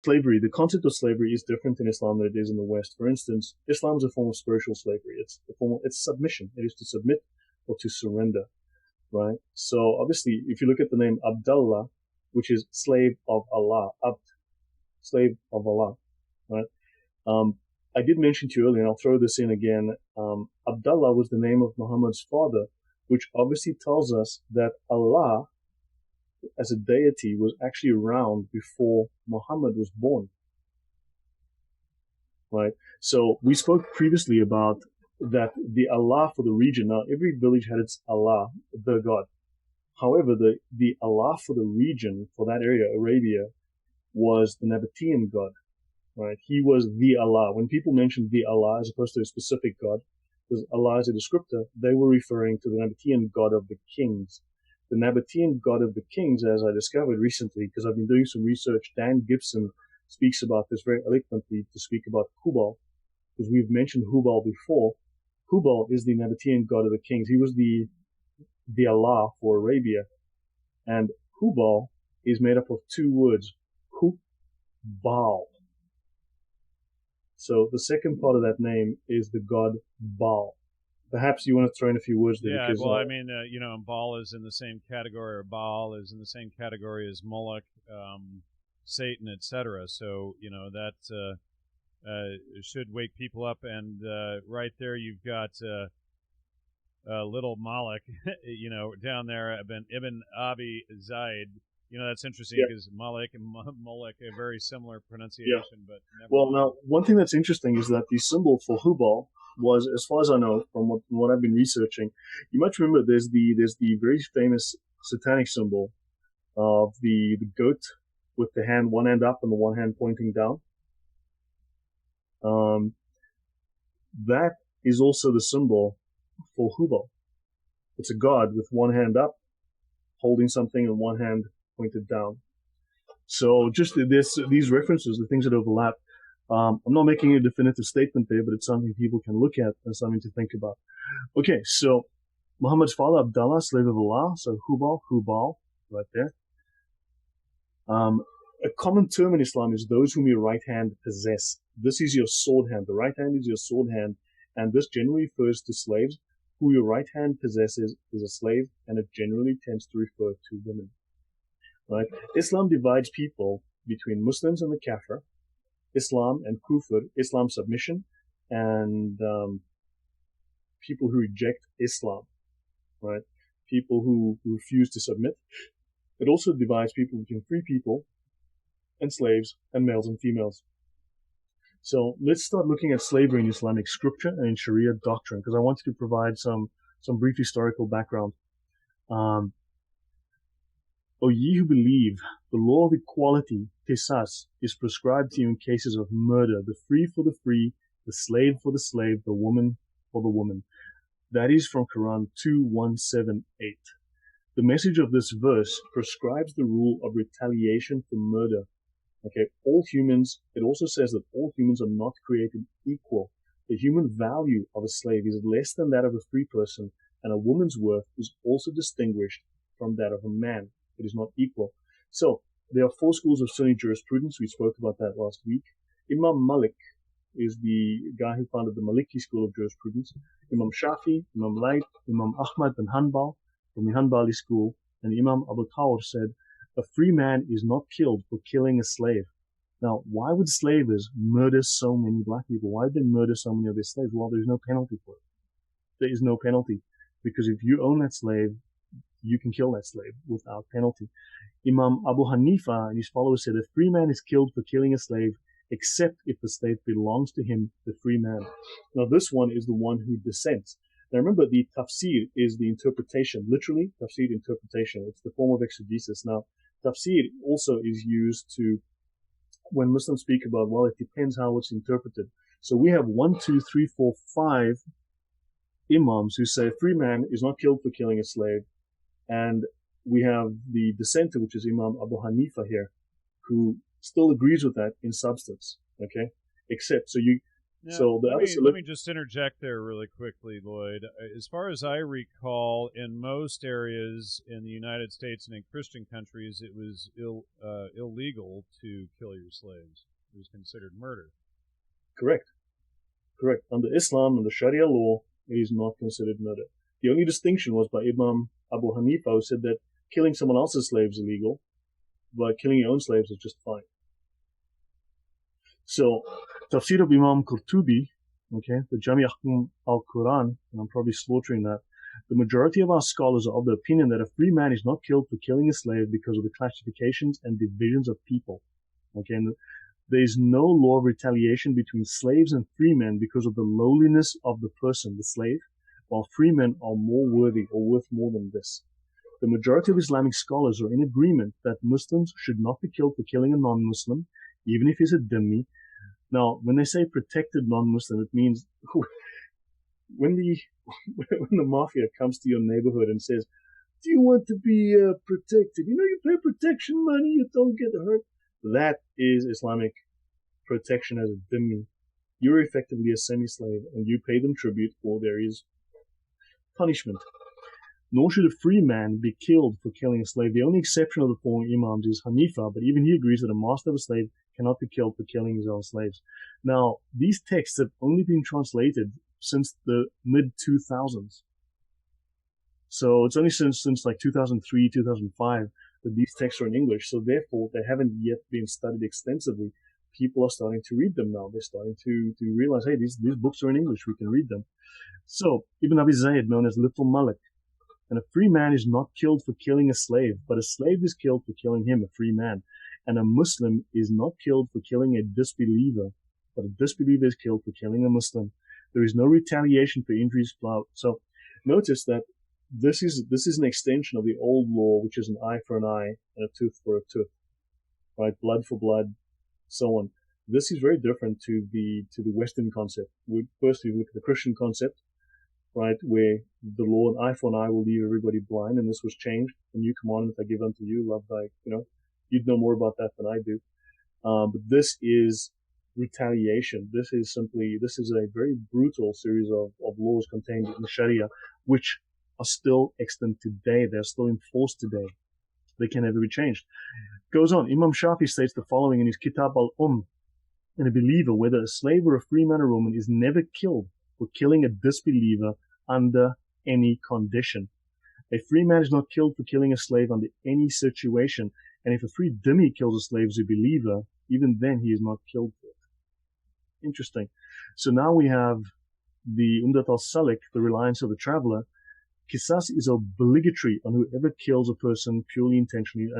Slavery, the concept of slavery is different in Islam than it is in the West. For instance, Islam is a form of spiritual slavery. It's submission. It is to submit or to surrender, right? So obviously, if you look at the name Abdullah, which is slave of Allah, Abd, slave of Allah, right? I did mention to you earlier, and I'll throw this in again. Abdullah was the name of Muhammad's father, which obviously tells us that Allah, as a deity, was actually around before Muhammad was born, right? So we spoke previously about that the Allah for the region. Now, every village had its Allah, the God. However, the Allah for the region, for that area, Arabia, was the Nabatean God, right? He was the Allah. When people mentioned the Allah as opposed to a specific God, because Allah is a descriptor, they were referring to the Nabatean God of the kings. The Nabatean God of the kings, as I discovered recently, because I've been doing some research, Dan Gibson speaks about this very eloquently to speak about Hubal, because we've mentioned Hubal before. Hubal is the Nabatean God of the kings. He was the Allah for Arabia. And Hubal is made up of two words, Hubal. So the second part of that name is the god Baal. Perhaps you want to throw in a few words there. Yeah, because, well, I mean, Baal is in the same category, or Baal is in the same category as Moloch, Satan, etc. So, that should wake people up. And right there, you've got little Moloch, down there, Ibn Abi Zaid. That's interesting because Malik and Moloch are very similar pronunciation, but never. Well, now, one thing that's interesting is that the symbol for Hubal was, as far as I know, from what I've been researching, you might remember there's the very famous satanic symbol of the goat with the hand, one hand up and the one hand pointing down. That is also the symbol for Hubal. It's a god with one hand up, holding something, and one hand pointed down. So just these references, the things that overlap. I'm not making a definitive statement there, but it's something people can look at and something to think about. Okay, so Muhammad's father, Abdullah, slave of Allah, so Hubal, right there. A common term in Islam is those whom your right hand possess. This is your sword hand. The right hand is your sword hand, and this generally refers to slaves. Who your right hand possesses is a slave, and it generally tends to refer to women. Right? Islam divides people between Muslims and the Kafir, Islam and Kufr, Islam submission, and people who reject Islam, right? People who refuse to submit. It also divides people between free people and slaves and males and females. So let's start looking at slavery in Islamic scripture and in Sharia doctrine, because I wanted to provide some brief historical background. O ye who believe, the law of equality, qisas, is prescribed to you in cases of murder, the free for the free, the slave for the slave, the woman for the woman. That is from Quran 2178. The message of this verse prescribes the rule of retaliation for murder. Okay, all humans, it also says that all humans are not created equal. The human value of a slave is less than that of a free person, and a woman's worth is also distinguished from that of a man. It is not equal. So, there are four schools of Sunni jurisprudence. We spoke about that last week. Imam Malik is the guy who founded the Maliki school of jurisprudence. Imam Shafi, Imam Lloyd, Imam Ahmad bin Hanbal from the Hanbali school, and Imam Abu Thawr said, a free man is not killed for killing a slave. Now, why would slavers murder so many black people? Why did they murder so many of their slaves? Well, there's no penalty for it. There is no penalty. Because if you own that slave, you can kill that slave without penalty. Imam Abu Hanifa and his followers said a free man is killed for killing a slave except if the slave belongs to him, the free man. Now this one is the one who dissents. Now remember, the tafsir is the interpretation, literally tafsir, interpretation. It's the form of exegesis. Now tafsir also is used to, when Muslims speak about, well, it depends how it's interpreted. So we have 1, 2, 3, 4, 5 imams who say a free man is not killed for killing a slave. And we have the dissenter, which is Imam Abu Hanifa here, who still agrees with that in substance. Okay? Except, so Now, So the let other me let me just interject there really quickly, Lloyd. As far as I recall, in most areas in the United States and in Christian countries, it was illegal to kill your slaves. It was considered murder. correct, correct. Under Islam and the Sharia law, it is not considered murder. The only distinction was by Imam Abu Hanifa, who said that killing someone else's slaves is illegal, but killing your own slaves is just fine. So, Tafsir of Imam Qurtubi, okay, the Jami' al-Quran, and I'm probably slaughtering that, the majority of our scholars are of the opinion that a free man is not killed for killing a slave because of the classifications and divisions of people. Okay, and there is no law of retaliation between slaves and free men because of the lowliness of the person, the slave, while free men are more worthy or worth more than this. The majority of Islamic scholars are in agreement that Muslims should not be killed for killing a non-Muslim, even if he's a dhimmi. Now, when they say protected non-Muslim, it means when the mafia comes to your neighborhood and says, "Do you want to be protected? You know, you pay protection money, you don't get hurt." That is Islamic protection as a dhimmi. You're effectively a semi-slave, and you pay them tribute, or there is punishment. Nor should a free man be killed for killing a slave. The only exception of the four imams is Hanifa, but even he agrees that a master of a slave cannot be killed for killing his own slaves. Now, these texts have only been translated since the mid-2000s. So it's only since like 2003, 2005 that these texts are in English. So therefore, they haven't yet been studied extensively. People are starting to read them now. They're starting to realize, hey, these books are in English. We can read them. So Ibn Abi Zayd, known as Little Malik, and a free man is not killed for killing a slave, but a slave is killed for killing him, a free man. And a Muslim is not killed for killing a disbeliever, but a disbeliever is killed for killing a Muslim. There is no retaliation for injuries. So notice that this is an extension of the old law, which is an eye for an eye and a tooth for a tooth, right? Blood for blood, so on. This is very different to the Western concept. Firstly, we look at the Christian concept, right, where the law, an eye for an eye, will leave everybody blind, and this was changed. A new commandment I give unto you, love thy, you'd know more about that than I do. But this is retaliation. This is a very brutal series of laws contained in the Sharia, which are still extant today. They're still enforced today. They can never be changed. Goes on. Imam Shafi states the following in his Kitab al-Umm. And a believer, whether a slave or a free man or woman, is never killed for killing a disbeliever under any condition. A free man is not killed for killing a slave under any situation. And if a free dhimmi kills a slave as a believer, even then he is not killed for it. Interesting. So now we have the Umdat al-Salik, the reliance of the traveler. Qisas is obligatory on whoever kills a person purely intentionally,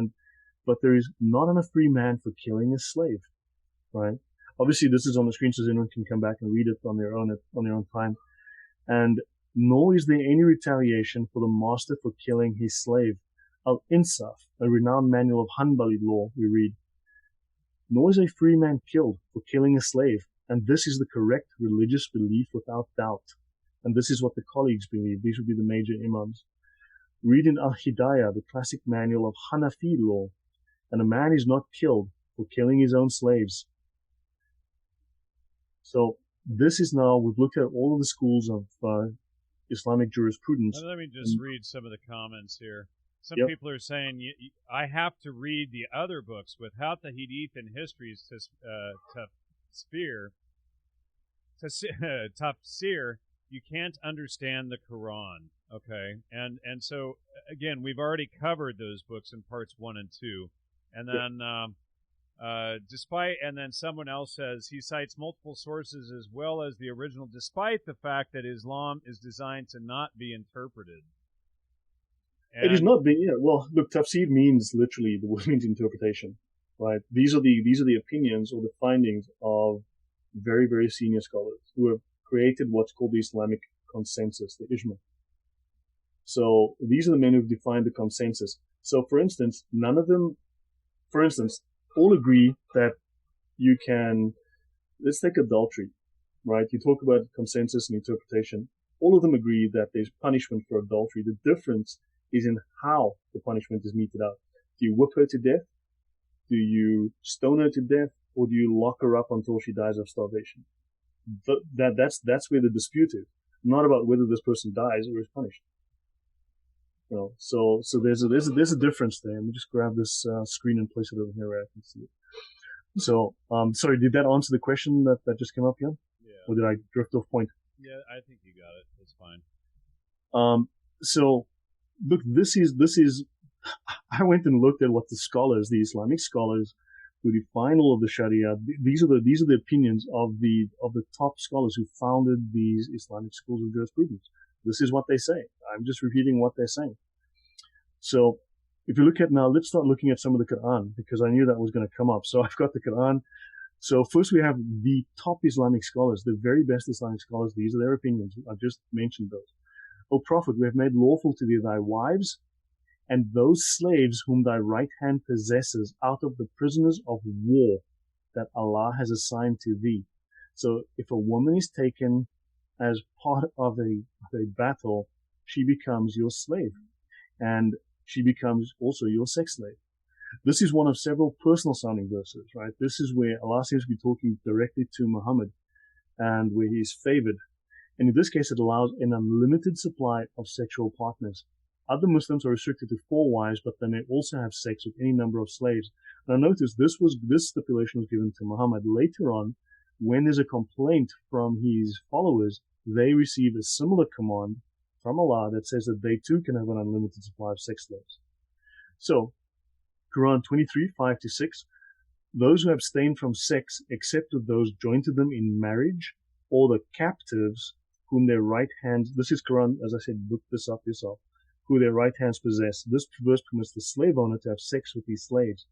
but there is not on a free man for killing a slave, right? Obviously, this is on the screen, so anyone can come back and read it on their own time. And nor is there any retaliation for the master for killing his slave. Al-Insaf, a renowned manual of Hanbali law, we read, nor is a free man killed for killing a slave, and this is the correct religious belief without doubt. And this is what the colleagues believe. These would be the major imams. Read in Al-Hidayah, the classic manual of Hanafi law, and a man is not killed for killing his own slaves. So this is now, we've looked at all of the schools of Islamic jurisprudence. Let me just read some of the comments here. Some people are saying, I have to read the other books without the Hadith and histories tafsir. You can't understand the Quran, okay? And so, again, we've already covered those books in parts 1 and 2. And then, and then someone else says he cites multiple sources as well as the original, despite the fact that Islam is designed to not be interpreted. It is not being, well, look, tafsir means literally, the word means interpretation, right? These are the opinions or the findings of very, very senior scholars who have created what's called the Islamic consensus, the ijma. So these are the men who've defined the consensus. So for instance, all agree that you can, let's take adultery, right? You talk about consensus and interpretation. All of them agree that there's punishment for adultery. The difference is in how the punishment is meted out. Do you whip her to death? Do you stone her to death? Or do you lock her up until she dies of starvation? That's where the dispute is, not about whether this person dies or is punished. So there's a difference there. Let me just grab this screen and place it over here where I can see it. So, sorry, did that answer the question that just came up here? Yeah. Or did I drift off point? Yeah, I think you got it. That's fine. So, look, this is, I went and looked at what the scholars, the Islamic scholars who define all of the Sharia, these are the opinions of the top scholars who founded these Islamic schools of jurisprudence. This is what they say. I'm just repeating what they're saying. So, if you look at now, let's start looking at some of the Quran, because I knew that was going to come up. So I've got the Quran. So first we have the top Islamic scholars, the very best Islamic scholars. These are their opinions. I've just mentioned those. O Prophet, we have made lawful to thee thy wives and those slaves whom thy right hand possesses out of the prisoners of war that Allah has assigned to thee. So if a woman is taken as part of a battle, she becomes your slave. And she becomes also your sex slave. This is one of several personal sounding verses, right? This is where Allah seems to be talking directly to Muhammad and where he is favored. And in this case, it allows an unlimited supply of sexual partners. Other Muslims are restricted to 4 wives, but they may also have sex with any number of slaves. Now notice this stipulation was given to Muhammad. Later on, when there's a complaint from his followers, they receive a similar command from Allah that says that they too can have an unlimited supply of sex slaves. So, Quran 23:5-6, those who abstain from sex except with those joined to them in marriage, or the captives whom their right hands, this is Quran, as I said, look this up yourself, who their right hands possess. This verse permits the slave owner to have sex with these slaves.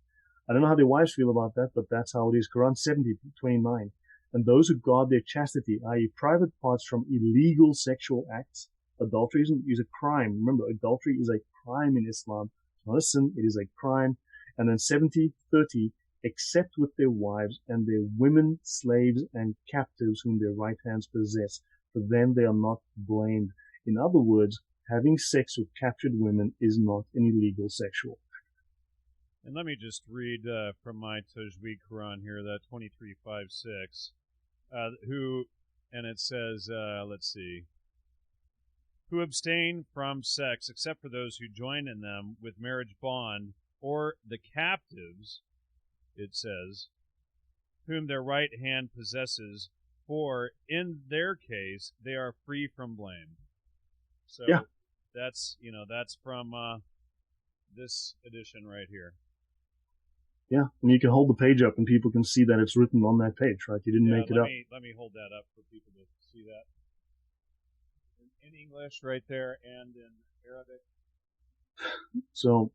I don't know how their wives feel about that, but that's how it is. Quran 70:29. And those who guard their chastity, i.e. private parts from illegal sexual acts. Adultery is a crime. Remember, adultery is a crime in Islam. It's not a sin, it is a crime. And then 70:30, except with their wives and their women, slaves, and captives whom their right hands possess. For them they are not blamed. In other words, having sex with captured women is not an illegal sexual act. And let me just read from my Tajweed Quran here, that 23:5-6, and it says, let's see, who abstain from sex except for those who join in them with marriage bond, or the captives, it says, whom their right hand possesses, for in their case they are free from blame. So yeah. that's from this edition right here. Yeah, and you can hold the page up and people can see that it's written on that page, right? You didn't make it up. Let me hold that up for people to see that. In English right there and in Arabic. So,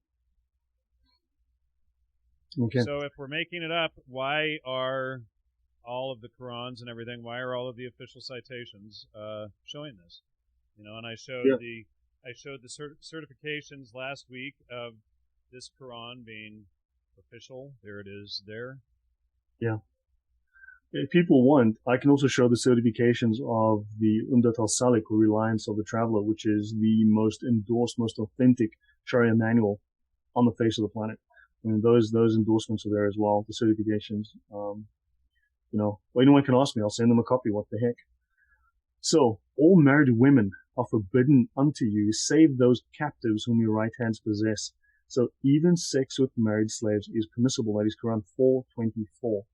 okay. So if we're making it up, why are all of the Qurans and everything, why are all of the official citations showing this? And I showed the certifications last week of this Quran being official. There it is there. Yeah. If people want, I can also show the certifications of the Umdat al-Salik, or Reliance of the Traveler, which is the most endorsed, most authentic Sharia manual on the face of the planet. I mean, those endorsements are there as well, the certifications. Well, anyone can ask me, I'll send them a copy, what the heck. So, all married women are forbidden unto you, save those captives whom your right hands possess. So even sex with married slaves is permissible. That is Quran 4:24.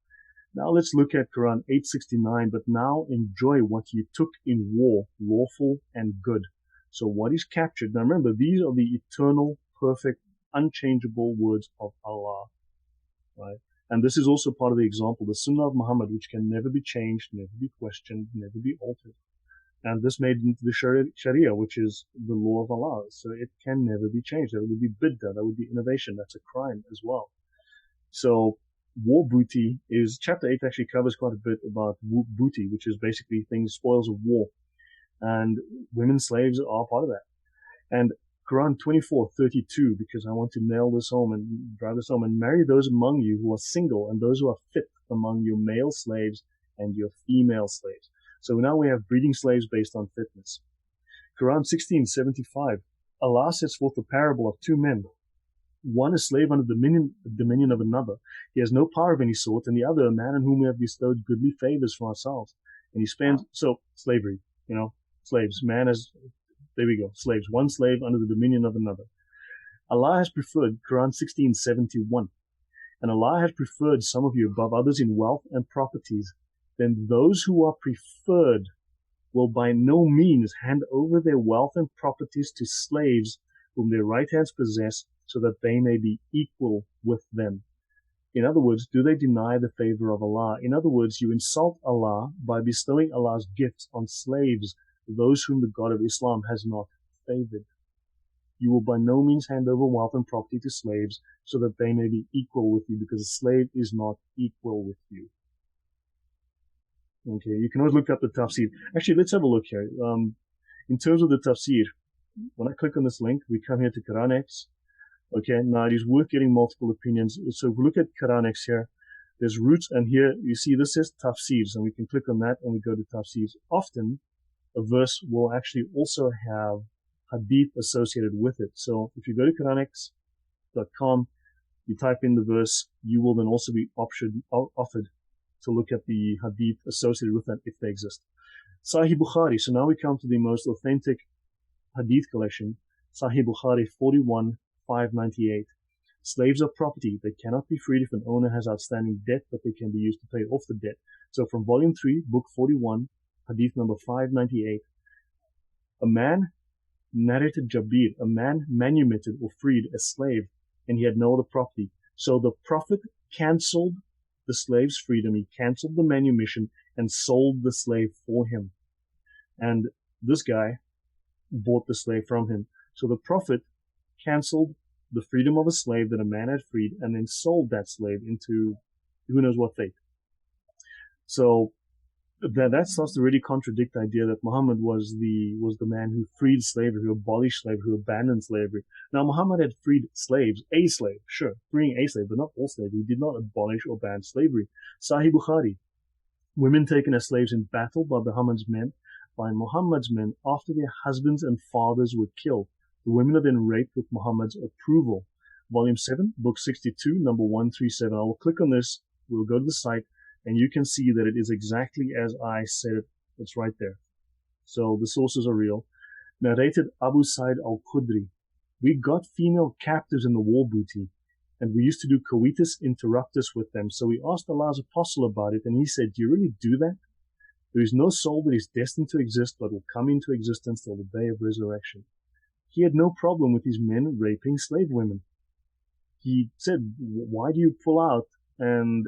Now let's look at Quran 8:69. But now enjoy what you took in war, lawful and good. So what is captured? Now remember, these are the eternal, perfect, unchangeable words of Allah, right? And this is also part of the example, the Sunnah of Muhammad, which can never be changed, never be questioned, never be altered. And this made into the Sharia, which is the law of Allah. So it can never be changed. That would be bid'ah. That would be innovation. That's a crime as well. So war booty is, chapter 8 actually covers quite a bit about booty, which is basically things, spoils of war. And women slaves are part of that. And Quran 24:32, because I want to nail this home and drive this home, and marry those among you who are single and those who are fit among your male slaves and your female slaves. So now we have breeding slaves based on fitness. Quran 16:75, Allah sets forth the parable of 2 men. One a slave under the dominion of another. He has no power of any sort, and the other a man on whom we have bestowed goodly favors for ourselves. And he spends, so slavery, slaves, there we go, slaves, one slave under the dominion of another. Allah has preferred, Quran 16:71, and Allah has preferred some of you above others in wealth and properties. Then those who are preferred will by no means hand over their wealth and properties to slaves whom their right hands possess, so that they may be equal with them. In other words, do they deny the favor of Allah? In other words, you insult Allah by bestowing Allah's gifts on slaves, those whom the God of Islam has not favored. You will by no means hand over wealth and property to slaves so that they may be equal with you, because a slave is not equal with you. Okay, you can always look up the tafsir. Actually, let's have a look here. In terms of the tafsir, when I click on this link, we come here to Quran X. Okay, now it is worth getting multiple opinions. So if we look at Quran X here, there's roots, and here you see this says tafsirs, and we can click on that and we go to tafsirs. Often, a verse will actually also have hadith associated with it. So if you go to QuranX.com, you type in the verse, you will then also be offered to look at the hadith associated with that if they exist. Sahih Bukhari. So now we come to the most authentic hadith collection. Sahih Bukhari 41,598. Slaves are property. They cannot be freed if an owner has outstanding debt, but they can be used to pay off the debt. So from volume 3, book 41, hadith number 598. A man, narrated Jabir, a man manumitted or freed a slave, and he had no other property. So the Prophet cancelled the slave's freedom. He cancelled the manumission and sold the slave for him. And this guy bought the slave from him. So the Prophet cancelled the freedom of a slave that a man had freed and then sold that slave into who knows what fate. So that starts to really contradict the idea that Muhammad was the man who freed slavery, who abolished slavery, who abandoned slavery. Now, Muhammad had freed slaves, a slave, sure, freeing a slave, but not all slaves. He did not abolish or ban slavery. Sahih Bukhari, women taken as slaves in battle by Muhammad's men after their husbands and fathers were killed. The women are then raped with Muhammad's approval. Volume 7, book 62, number 137. I will click on this. We'll go to the site, and you can see that it is exactly as I said it. It's right there. So the sources are real. Narrated Abu Sa'id al-Khudri. We got female captives in the war booty, and we used to do coitus interruptus with them. So we asked Allah's apostle about it, and he said, do you really do that? There is no soul that is destined to exist, but will come into existence till the day of resurrection. He had no problem with his men raping slave women. He said, why do you pull out and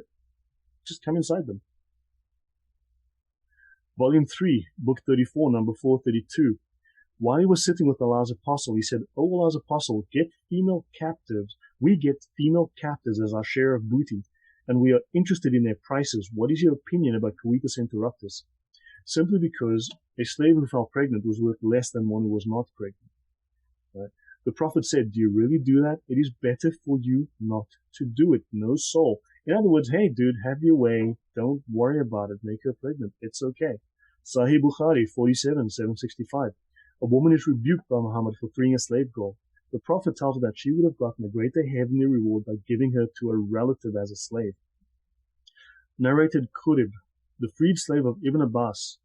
just come inside them? Volume 3, book 34, number 432. While he was sitting with Allah's apostle, he said, O Allah's apostle, get female captives. We get female captives as our share of booty, and we are interested in their prices. What is your opinion about coitus interruptus? Simply because a slave who fell pregnant was worth less than one who was not pregnant. Right? The Prophet said, do you really do that? It is better for you not to do it. No soul. In other words, hey, dude, have your way. Don't worry about it. Make her pregnant. It's okay. Sahih Bukhari 47,765. A woman is rebuked by Muhammad for freeing a slave girl. The Prophet tells her that she would have gotten a greater heavenly reward by giving her to a relative as a slave. Narrated Qurib, the freed slave of Ibn Abbas,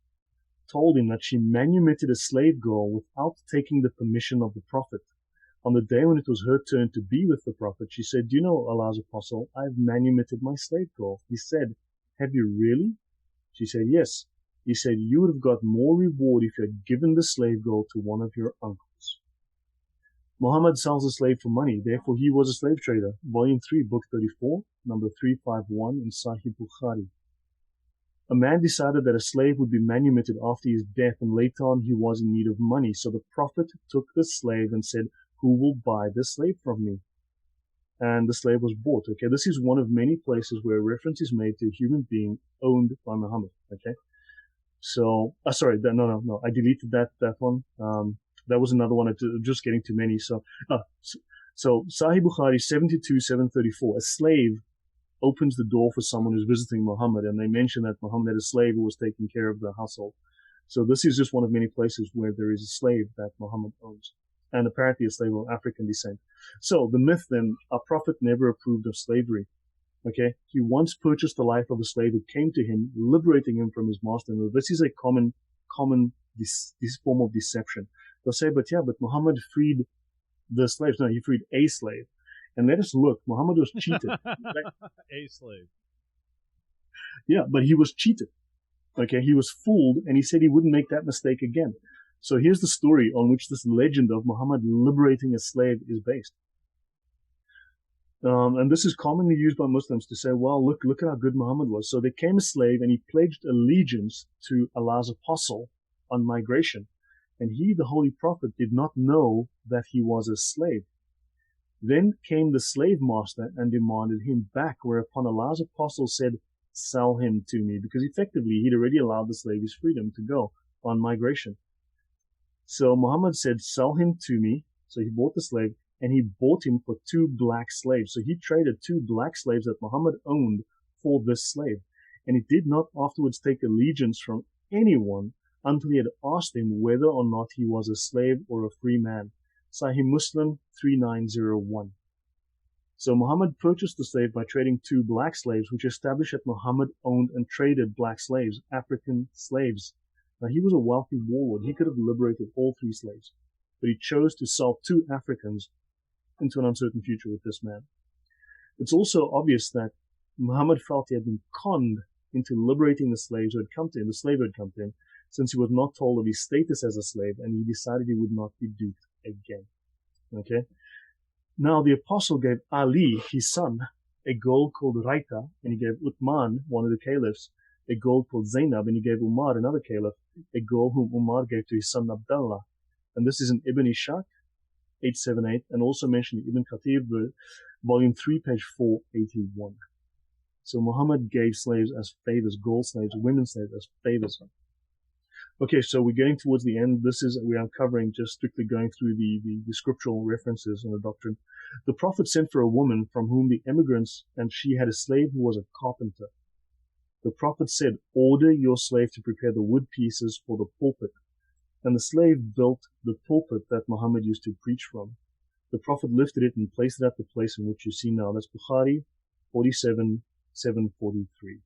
told him that she manumitted a slave girl without taking the permission of the Prophet. On the day when it was her turn to be with the Prophet, she said, do you know, Allah's apostle, I have manumitted my slave girl. He said, have you really? She said, yes. He said, you would have got more reward if you had given the slave girl to one of your uncles. Muhammad sells a slave for money, therefore he was a slave trader. Volume 3, book 34, number 351 in Sahih Bukhari. A man decided that a slave would be manumitted after his death, and later on he was in need of money. So the Prophet took the slave and said, who will buy this slave from me? And the slave was bought. Okay, this is one of many places where reference is made to a human being owned by Muhammad. Okay, so sorry, no, I deleted that one. That was another one. I'm just getting too many. So Sahih Bukhari 72,734. A slave opens the door for someone who's visiting Muhammad, and they mention that Muhammad had a slave who was taking care of the household. So this is just one of many places where there is a slave that Muhammad owns, and apparently a slave of African descent. So the myth then, our Prophet never approved of slavery. Okay, he once purchased the life of a slave who came to him, liberating him from his master. And this is a common this form of deception. They'll say, but Muhammad freed the slaves. No, he freed a slave. And let us look. Muhammad was cheated. A slave. Yeah, but he was cheated. Okay, he was fooled, and he said he wouldn't make that mistake again. So here's the story on which this legend of Muhammad liberating a slave is based. And this is commonly used by Muslims to say, well, look at how good Muhammad was. So there came a slave, and he pledged allegiance to Allah's apostle on migration. And he, the Holy Prophet, did not know that he was a slave. Then came the slave master and demanded him back, whereupon Allah's apostle said, sell him to me, because effectively he'd already allowed the slave his freedom to go on migration. So Muhammad said, sell him to me. So he bought the slave, and he bought him for 2 black slaves. So he traded 2 black slaves that Muhammad owned for this slave. And he did not afterwards take allegiance from anyone until he had asked him whether or not he was a slave or a free man. Sahih Muslim 3901. So Muhammad purchased the slave by trading 2 black slaves, which established that Muhammad owned and traded black slaves, African slaves. Now he was a wealthy warlord. He could have liberated all 3 slaves, but he chose to sell 2 Africans into an uncertain future with this man. It's also obvious that Muhammad felt he had been conned into liberating the slaves who had come to him, the slave who had come to him, since he was not told of his status as a slave, and he decided he would not be duped again. Okay? Now the apostle gave Ali, his son, a gold called Raita, and he gave Uthman, one of the caliphs, a gold called Zainab, and he gave Umar, another caliph, a gold whom Umar gave to his son Abdullah. And this is in Ibn Ishaq, 878, and also mentioned in Ibn Khatib, volume 3, page 481. So Muhammad gave slaves as favors, gold slaves, women slaves as favors. Okay, so we're getting towards the end. We're uncovering, just strictly going through the scriptural references in the doctrine. The Prophet sent for a woman from whom the emigrants, and she had a slave who was a carpenter. The Prophet said, order your slave to prepare the wood pieces for the pulpit. And the slave built the pulpit that Muhammad used to preach from. The Prophet lifted it and placed it at the place in which you see now. That's Bukhari 47:743.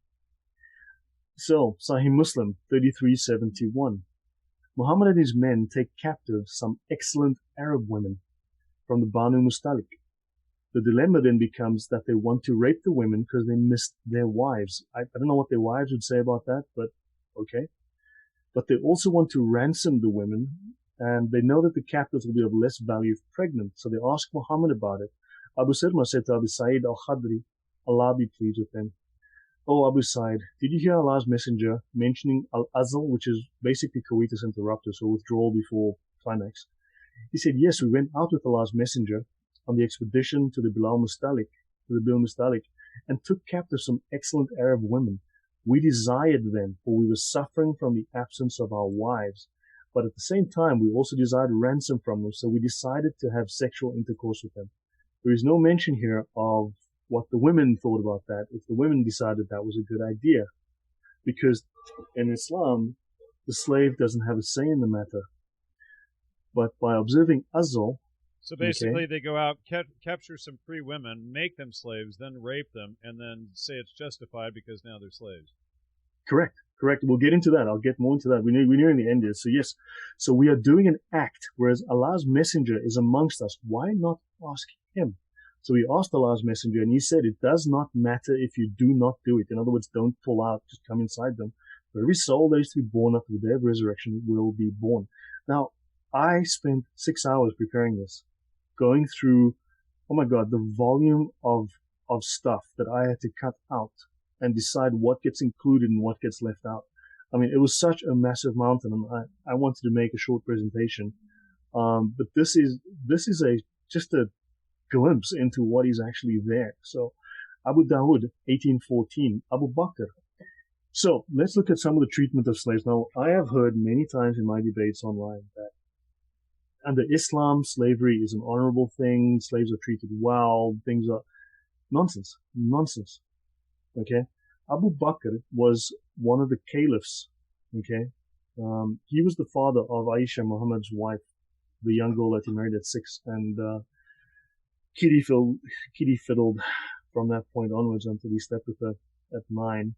So, Sahih Muslim 33:71. Muhammad and his men take captive some excellent Arab women from the Banu Mustalik. The dilemma then becomes that they want to rape the women because they missed their wives. I don't know what their wives would say about that, but okay. But they also want to ransom the women, and they know that the captives will be of less value if pregnant. So they ask Muhammad about it. Abu Sirma said to Abu Sa'id al-Khadri, Allah be pleased with him, "Oh Abu Sa'id, did you hear Allah's messenger mentioning al-azl, which is basically coitus interruptus, or withdrawal before climax?" He said, "Yes, we went out with Allah's messenger on the expedition to the Bilal Mustalik, and took captive some excellent Arab women. We desired them, for we were suffering from the absence of our wives. But at the same time, we also desired ransom from them, so we decided to have sexual intercourse with them." There is no mention here of what the women thought about that, if the women decided that was a good idea. Because in Islam, the slave doesn't have a say in the matter. But by observing azl, so basically they go out, capture some free women, make them slaves, then rape them, and then say it's justified because now they're slaves. Correct. We'll get into that. I'll get more into that. We're nearing the end here. So yes. So we are doing an act, whereas Allah's messenger is amongst us. Why not ask him? So we asked Allah's messenger, and he said, it does not matter if you do not do it. In other words, don't pull out, just come inside them. For every soul that is to be born after the day of resurrection will be born. Now, I spent 6 hours preparing this, going through, oh my God, the volume of stuff that I had to cut out and decide what gets included and what gets left out. I mean, it was such a massive mountain, and I wanted to make a short presentation. But this is just a glimpse into what is actually there. So, Abu Dawood, 1814, Abu Bakr. So, let's look at some of the treatment of slaves. Now, I have heard many times in my debates online that under Islam, slavery is an honorable thing, slaves are treated well, things are nonsense. Okay? Abu Bakr was one of the caliphs. Okay? He was the father of Aisha, Muhammad's wife, the young girl that he married at 6, and kitty fiddled from that point onwards until he slept with her at 9.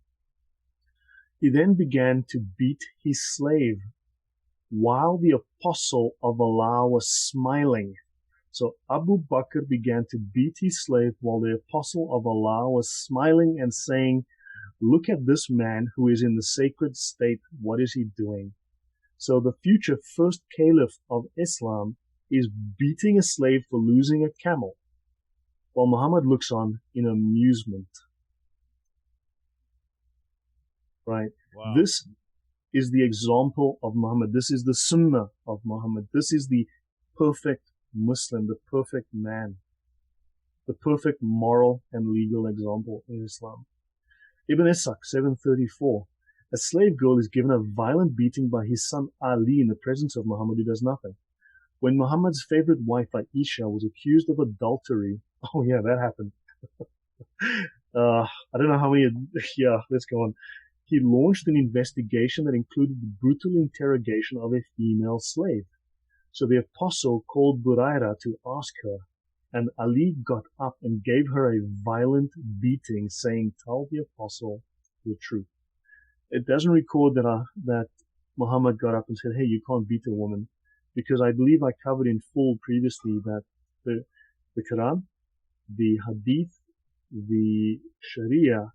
He then began to beat his slave while the apostle of Allah was smiling. So Abu Bakr began to beat his slave while the apostle of Allah was smiling and saying, look at this man who is in the sacred state. What is he doing? So the future first caliph of Islam is beating a slave for losing a camel, while Muhammad looks on in amusement. Right? Wow. This is the example of Muhammad. This is the sunnah of Muhammad. This is the perfect Muslim, the perfect man, the perfect moral and legal example in Islam. Ibn Ishaq, 734. A slave girl is given a violent beating by his son Ali in the presence of Muhammad, who does nothing. When Muhammad's favorite wife, Aisha, was accused of adultery, oh yeah, that happened. I don't know how many, yeah, let's go on. He launched an investigation that included the brutal interrogation of a female slave. So the apostle called Buraira to ask her, and Ali got up and gave her a violent beating, saying, tell the apostle the truth. It doesn't record that Muhammad got up and said, hey, you can't beat a woman, because I believe I covered in full previously that the Quran, the Hadith, the Sharia,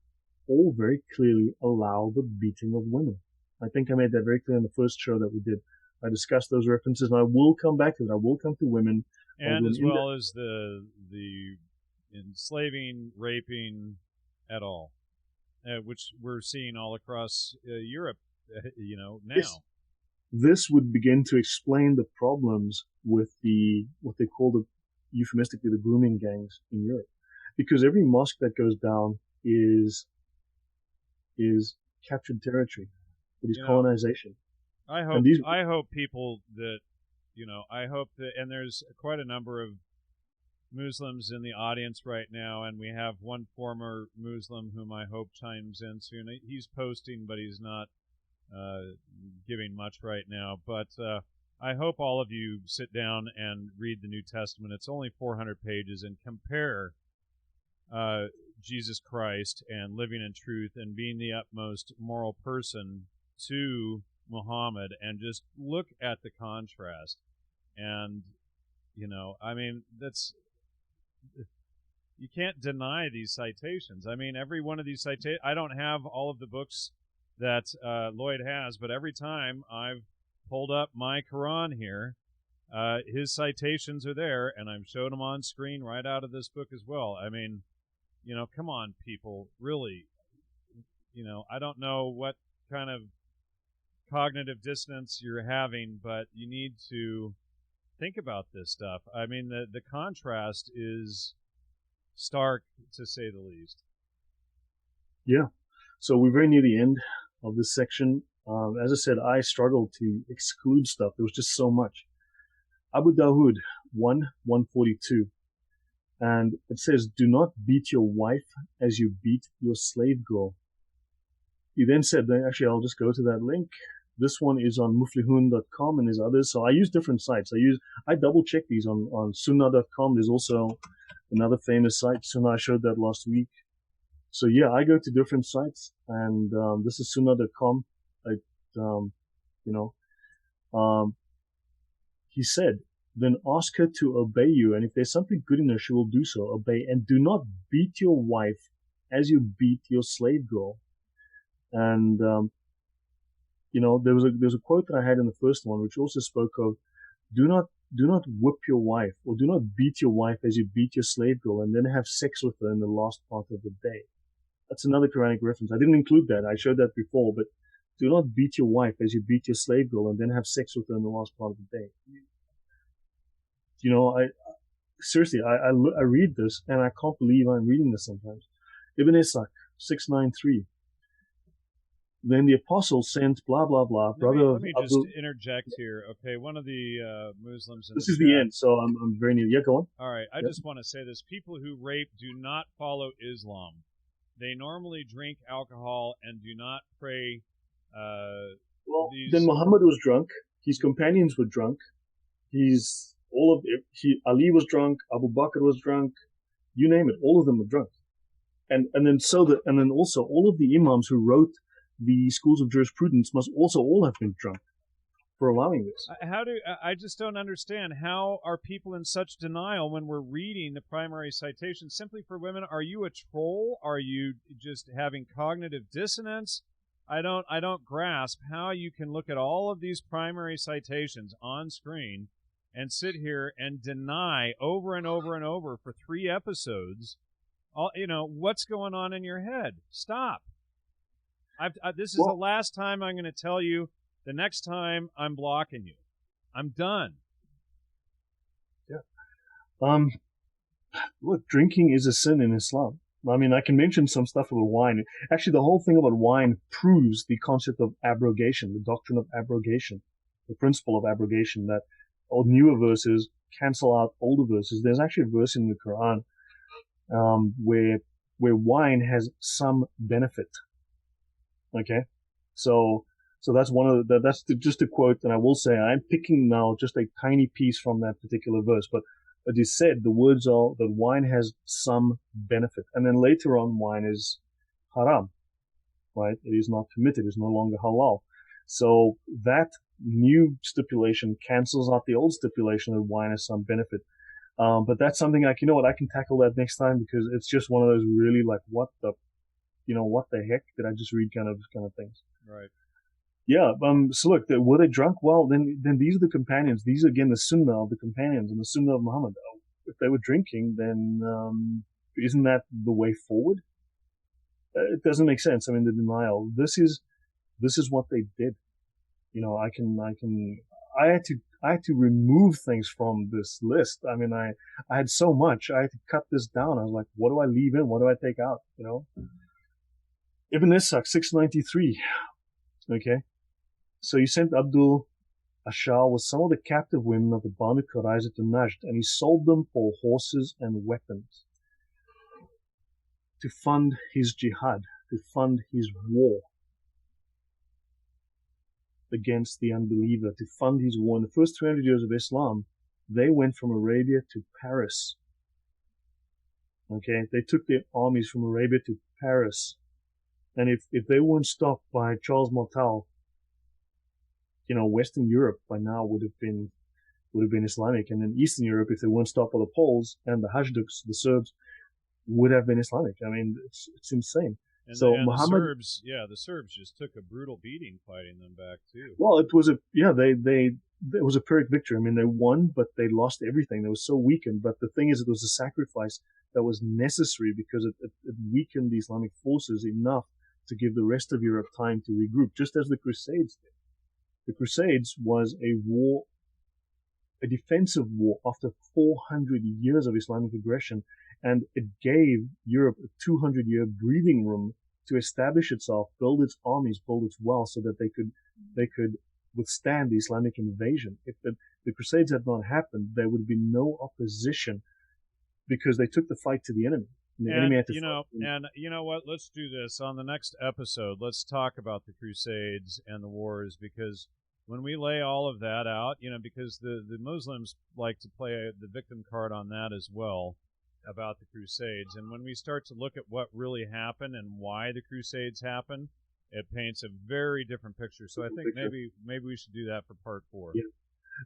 all very clearly allow the beating of women. I think I made that very clear in the first show that we did. I discussed those references, and I will come back to it. I will come to women. And as well as the enslaving, raping at all, which we're seeing all across Europe, now. Yes. This would begin to explain the problems with what they call euphemistically the grooming gangs in Europe. Because every mosque that goes down is captured territory. It is colonization. I hope people that, I hope that, and there's quite a number of Muslims in the audience right now, and we have one former Muslim whom I hope chimes in soon. He's posting, but he's not giving much right now. But I hope all of you sit down and read the New Testament. It's only 400 pages, and compare Jesus Christ and living in truth and being the utmost moral person to Muhammad, and just look at the contrast. And that's, you can't deny these citations. I mean, every one of these citations, I don't have all of the books that Lloyd has, but every time I've pulled up my Quran here, his citations are there, and I'm showing them on screen right out of this book as well. I mean, come on, people, really. I don't know what kind of cognitive dissonance you're having, but you need to think about this stuff. I mean, the contrast is stark, to say the least. Yeah. So we're very near the end of this section. As I said, I struggled to exclude stuff. There was just so much. Abu Dawood 1:142. And it says, do not beat your wife as you beat your slave girl. He then said, actually, I'll just go to that link. This one is on muflihun.com, and there's others. So I use different sites. I double check these on sunnah.com. There's also another famous site, Sunnah. I showed that last week. So yeah, I go to different sites, and this is sunnah.com. He said, then ask her to obey you, and if there's something good in her, she will do so. Obey, and do not beat your wife as you beat your slave girl. And there was a quote that I had in the first one, which also spoke of, do not whip your wife, or do not beat your wife as you beat your slave girl, and then have sex with her in the last part of the day. That's another Quranic reference. I didn't include that. I showed that before, but do not beat your wife as you beat your slave girl, and then have sex with her in the last part of the day. I read this, and I can't believe I'm reading this sometimes. Ibn Ishaq 693. Then the apostle sent blah blah blah. Let me just interject here. Okay, one of the Muslims. This is the end, so I'm very new. Yeah, go on. All right, I just want to say this: people who rape do not follow Islam. They normally drink alcohol and do not pray. Then Muhammad was drunk. His companions were drunk. Ali was drunk. Abu Bakr was drunk. You name it, all of them were drunk. and then also all of the imams who wrote the schools of jurisprudence must also all have been drunk for allowing this. I just don't understand. How are people in such denial when we're reading the primary citation simply for women? Are you a troll? Are you just having cognitive dissonance? I don't grasp how you can look at all of these primary citations on screen and sit here and deny over and over and over for 3 episodes. What's going on in your head? Stop. This is the last time I'm going to tell you. The next time, I'm blocking you. I'm done. Yeah. Look, drinking is a sin in Islam. I mean, I can mention some stuff about wine. Actually, the whole thing about wine proves the concept of abrogation, the doctrine of abrogation, the principle of abrogation, that all newer verses cancel out older verses. There's actually a verse in the Quran where wine has some benefit. Okay, so that's that's just a quote, and I will say I'm picking now just a tiny piece from that particular verse, but it is said the words are that wine has some benefit, and then later on wine is haram, right? It is not permitted, it's no longer halal. So that new stipulation cancels out the old stipulation that wine has some benefit. But that's something like, you know what, I can tackle that next time, because it's just one of those really like, what the heck did I just read kind of things. Right. Yeah. So look, were they drunk? Well, then these are the companions. These are again the sunnah of the companions and the sunnah of Muhammad. If they were drinking, then isn't that the way forward? It doesn't make sense. I mean, the denial. This is what they did. I had to remove things from this list. I mean, I had so much. I had to cut this down. I was like, what do I leave in? What do I take out? Ibn Ishaq, 693. Okay. So he sent Abdul Ashar with some of the captive women of the Banu Qurayza to Najd, and he sold them for horses and weapons to fund his jihad, to fund his war against the unbeliever, to fund his war. In the first 300 years of Islam, they went from Arabia to Paris. Okay, they took their armies from Arabia to Paris. And if they weren't stopped by Charles Martel, Western Europe by now would have been Islamic. And in Eastern Europe, if they weren't stopped by the Poles and the Hajduks, the Serbs, would have been Islamic. I mean, it's insane. And so and Muhammad, the Serbs just took a brutal beating fighting them back too. Well, it was it was a Pyrrhic victory. I mean, they won, but they lost everything. They were so weakened. But the thing is, it was a sacrifice that was necessary because it weakened the Islamic forces enough to give the rest of Europe time to regroup, just as the Crusades did. The Crusades was a war, a defensive war after 400 years of Islamic aggression, and it gave Europe a 200-year breathing room to establish itself, build its armies, build its wealth, so that they could withstand the Islamic invasion. If the Crusades had not happened, there would be no opposition because they took the fight to the enemy. And you know what? Let's do this on the next episode. Let's talk about the Crusades and the wars, because when we lay all of that out, because the Muslims like to play the victim card on that as well about the Crusades, and when we start to look at what really happened and why the Crusades happened, it paints a very different picture. So I think maybe we should do that for part 4. Yeah.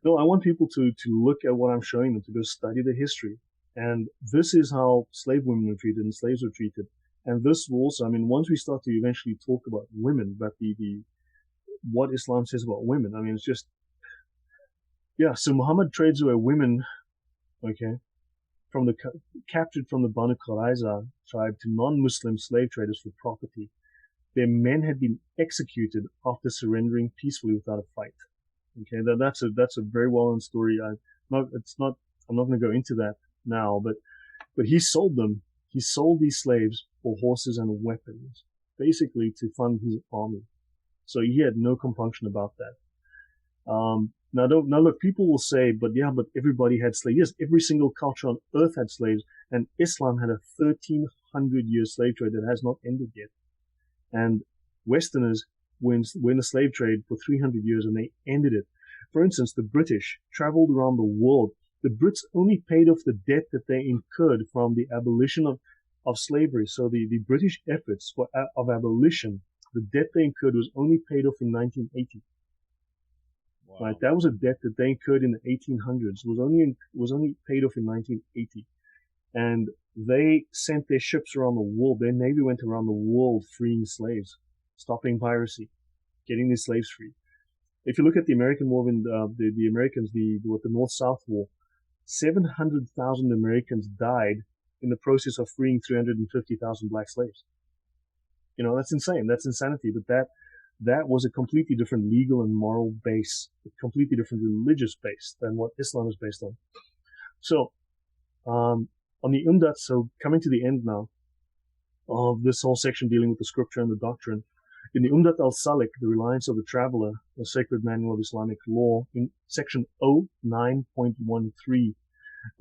No, I want people to look at what I'm showing them, to go study the history. And this is how slave women were treated and slaves were treated. And this will also, I mean, once we start to eventually talk about women, but what Islam says about women, I mean, it's just, yeah, so Muhammad trades away women, okay, captured from the Banu Qurayza tribe to non-Muslim slave traders for property. Their men had been executed after surrendering peacefully without a fight. Okay, that's a very well-known story. I'm not going to go into that now, but he sold them. He sold these slaves for horses and weapons, basically to fund his army. So he had no compunction about that. Now look, people will say, but everybody had slaves. Yes, every single culture on earth had slaves, and Islam had a 1,300-year slave trade that has not ended yet. And Westerners were in the slave trade for 300 years, and they ended it. For instance, the British traveled around the world. The Brits only paid off the debt that they incurred from the abolition of slavery. So the British efforts of abolition, the debt they incurred was only paid off in 1980. Wow. Right, that was a debt that they incurred in the 1800s. Was only paid off in 1980, and they sent their ships around the world. Their navy went around the world freeing slaves, stopping piracy, getting these slaves free. If you look at the American War, the Americans, the North-South War, 700,000 Americans died in the process of freeing 350,000 black slaves. You know, that's insane. That's insanity. But that was a completely different legal and moral base, a completely different religious base than what Islam is based on. So, on the Umdat, so coming to the end now of this whole section dealing with the scripture and the doctrine, in the Umdat al-Salik, the reliance of the traveler, the sacred manual of Islamic law, in section 09.13,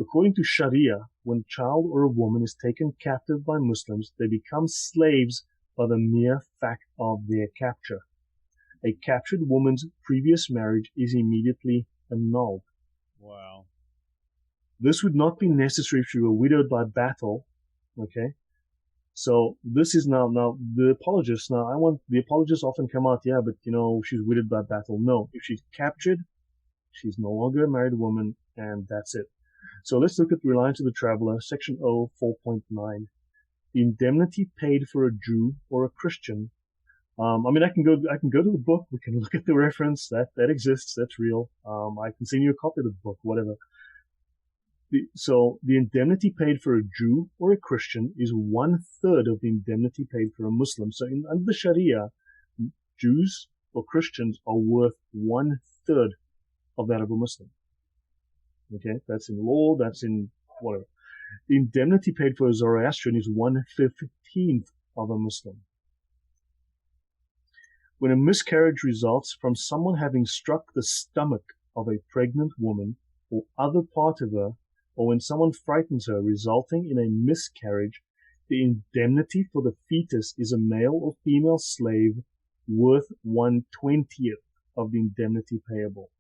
according to Sharia, when a child or a woman is taken captive by Muslims, they become slaves by the mere fact of their capture. A captured woman's previous marriage is immediately annulled. Wow. This would not be necessary if she were widowed by battle. Okay? So this is now the apologists. Now the apologists often come out, yeah, but she's widowed by battle. No, if she's captured, she's no longer a married woman, and that's it. So let's look at the reliance of the traveler, section 04.9. The indemnity paid for a Jew or a Christian. I can go to the book. We can look at the reference. That exists. That's real. I can send you a copy of the book, whatever. So the indemnity paid for a Jew or a Christian is 1/3 of the indemnity paid for a Muslim. So under the Sharia, Jews or Christians are worth 1/3 of that of a Muslim. Okay, that's in law. That's in whatever. The indemnity paid for a Zoroastrian is 1/15 of a Muslim. When a miscarriage results from someone having struck the stomach of a pregnant woman or other part of her, or when someone frightens her, resulting in a miscarriage, the indemnity for the fetus is a male or female slave worth 1/20th of the indemnity payable.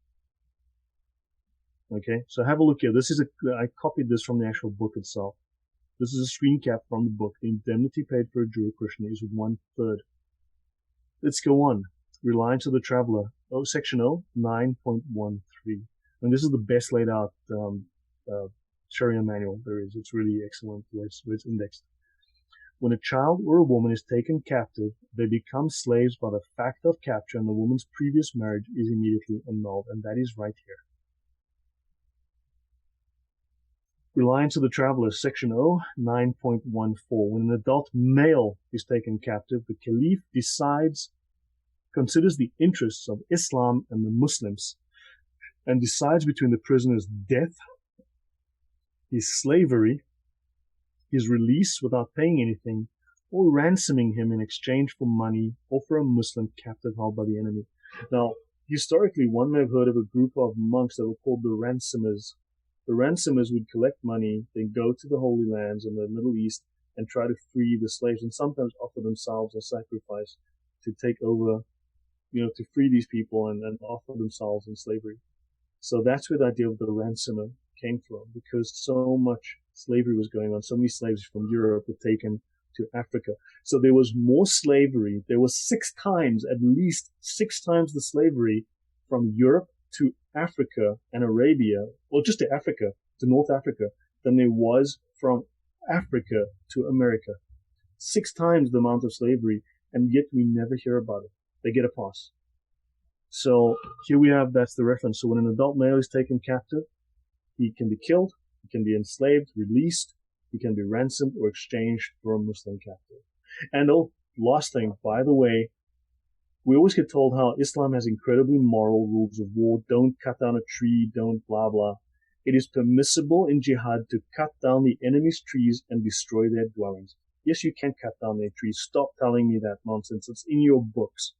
Okay, so have a look here. I copied this from the actual book itself. This is a screen cap from the book. The indemnity paid for a Jew or Christian is 1/3. Let's go on. Reliance of the traveler. Section 09.13. And this is the best laid out Sharia manual there is. It's really excellent where it's indexed. When a child or a woman is taken captive, they become slaves by the fact of capture, and the woman's previous marriage is immediately annulled. And that is right here. Reliance of the traveler, section 09.14. When an adult male is taken captive, the caliph considers the interests of Islam and the Muslims, and decides between the prisoner's death, his slavery, his release without paying anything, or ransoming him in exchange for money or for a Muslim captive held by the enemy. Now, historically, one may have heard of a group of monks that were called the ransomers. The ransomers would collect money, then go to the Holy Lands in the Middle East and try to free the slaves, and sometimes offer themselves as sacrifice to take over, to free these people and offer themselves in slavery. So that's where the idea of the ransomer came from, because so much slavery was going on. So many slaves from Europe were taken to Africa. So there was more slavery. There was at least six times the slavery from Europe to Africa and Arabia, or just to Africa, to North Africa, than there was from Africa to America. 6 times the amount of slavery, and yet we never hear about it. They get a pass. So here we have, that's the reference. So when an adult male is taken captive, he can be killed, he can be enslaved, released, he can be ransomed or exchanged for a Muslim captive. And last thing, by the way, we always get told how Islam has incredibly moral rules of war. Don't cut down a tree, don't blah, blah. It is permissible in jihad to cut down the enemy's trees and destroy their dwellings. Yes, you can cut down their trees. Stop telling me that nonsense. It's in your books.